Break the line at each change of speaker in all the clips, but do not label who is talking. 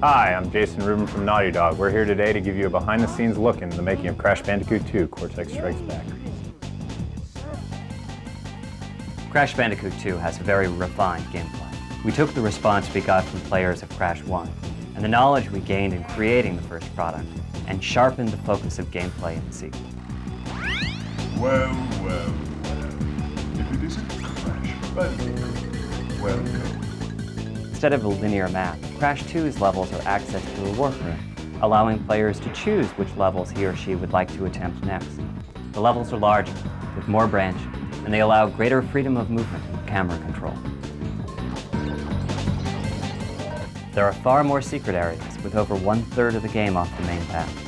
Hi, I'm Jason Rubin from Naughty Dog. We're here today to give you a behind-the-scenes look into the making of Crash Bandicoot 2, Cortex Strikes Back.
Crash Bandicoot 2 has very refined gameplay. We took the response we got from players of Crash 1 and the knowledge we gained in creating the first product and sharpened the focus of gameplay in the sequel.
Well. If it isn't Crash Bandicoot, welcome.
Instead of a linear map, Crash 2's levels are accessed through a workroom, allowing players to choose which levels he or she would like to attempt next. The levels are larger, with more branching, and they allow greater freedom of movement and camera control. There are far more secret areas, with over 1/3 of the game off the main path.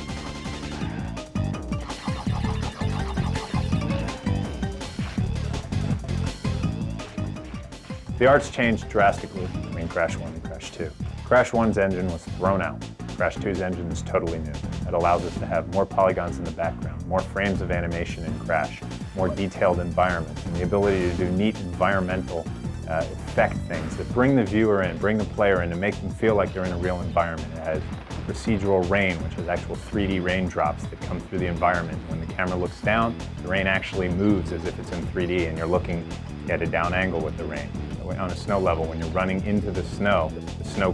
The art's changed drastically between Crash 1 and Crash 2. Crash 1's engine was thrown out. Crash 2's engine is totally new. It allows us to have more polygons in the background, more frames of animation in Crash, more detailed environments, and the ability to do neat environmental effect things that bring the viewer in, bring the player in, and make them feel like they're in a real environment. It has procedural rain, which is actual 3D raindrops that come through the environment. When the camera looks down, the rain actually moves as if it's in 3D, and you're looking at a down angle with the rain. On a snow level, when you're running into the snow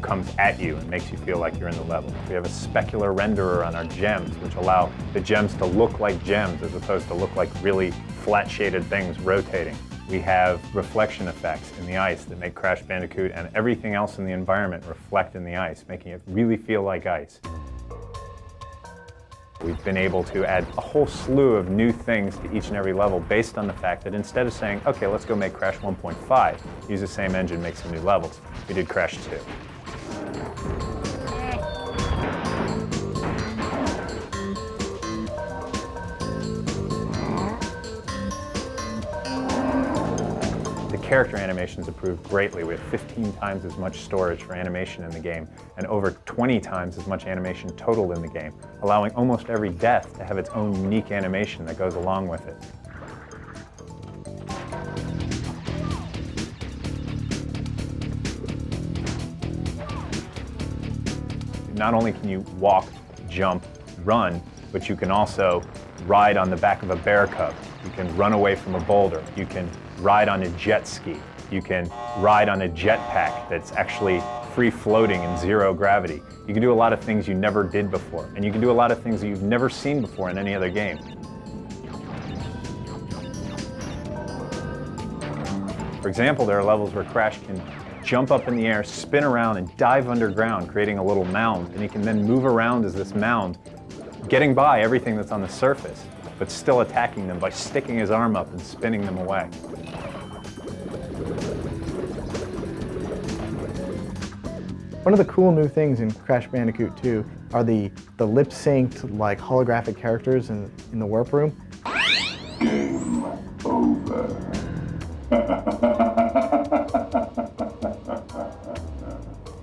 comes at you and makes you feel like you're in the level. We have a specular renderer on our gems, which allow the gems to look like gems as opposed to look like really flat shaded things rotating. We have reflection effects in the ice that make Crash Bandicoot and everything else in the environment reflect in the ice, making it really feel like ice. We've been able to add a whole slew of new things to each and every level based on the fact that instead of saying, okay, let's go make Crash 1.5, use the same engine, make some new levels, we did Crash 2. The character animations improved greatly. We have 15 times as much storage for animation in the game and over 20 times as much animation total in the game, allowing almost every death to have its own unique animation that goes along with it. Not only can you walk, jump, run, but you can also ride on the back of a bear cub. You can run away from a boulder. You can ride on a jet ski. You can ride on a jetpack that's actually free floating in zero gravity. You can do a lot of things you never did before, and you can do a lot of things that you've never seen before in any other game. For example, there are levels where Crash can jump up in the air, spin around, and dive underground, creating a little mound, and he can then move around as this mound, getting by everything that's on the surface, but still attacking them by sticking his arm up and spinning them away.
One of the cool new things in Crash Bandicoot 2 are the lip-synced, like, holographic characters in the warp room.
Game over.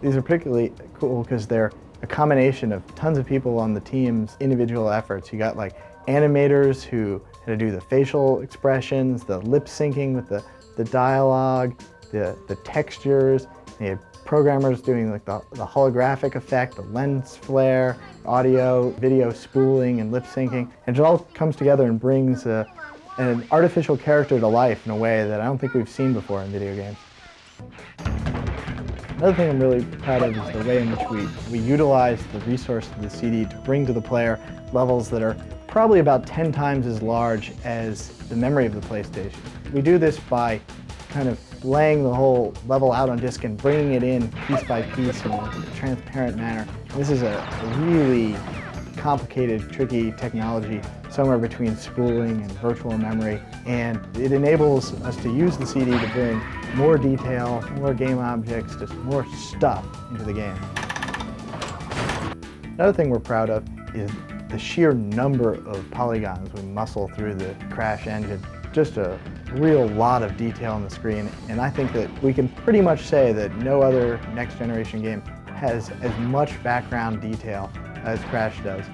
These are particularly cool because they're a combination of tons of people on the team's individual efforts. You got like animators who had to do the facial expressions, the lip syncing with the dialogue, the textures. You had programmers doing like the holographic effect, the lens flare, audio, video spooling, and lip syncing. And it all comes together and brings an artificial character to life in a way that I don't think we've seen before in video games. Another thing I'm really proud of is the way in which we utilize the resource of the CD to bring to the player levels that are probably about 10 times as large as the memory of the PlayStation. We do this by kind of laying the whole level out on disk and bringing it in piece by piece in a transparent manner. This is a really complicated, tricky technology, somewhere between spooling and virtual memory, and it enables us to use the CD to bring more detail, more game objects, just more stuff into the game. Another thing we're proud of is the sheer number of polygons we muscle through the Crash engine. Just a real lot of detail on the screen, and I think that we can pretty much say that no other next generation game has as much background detail as Crash does.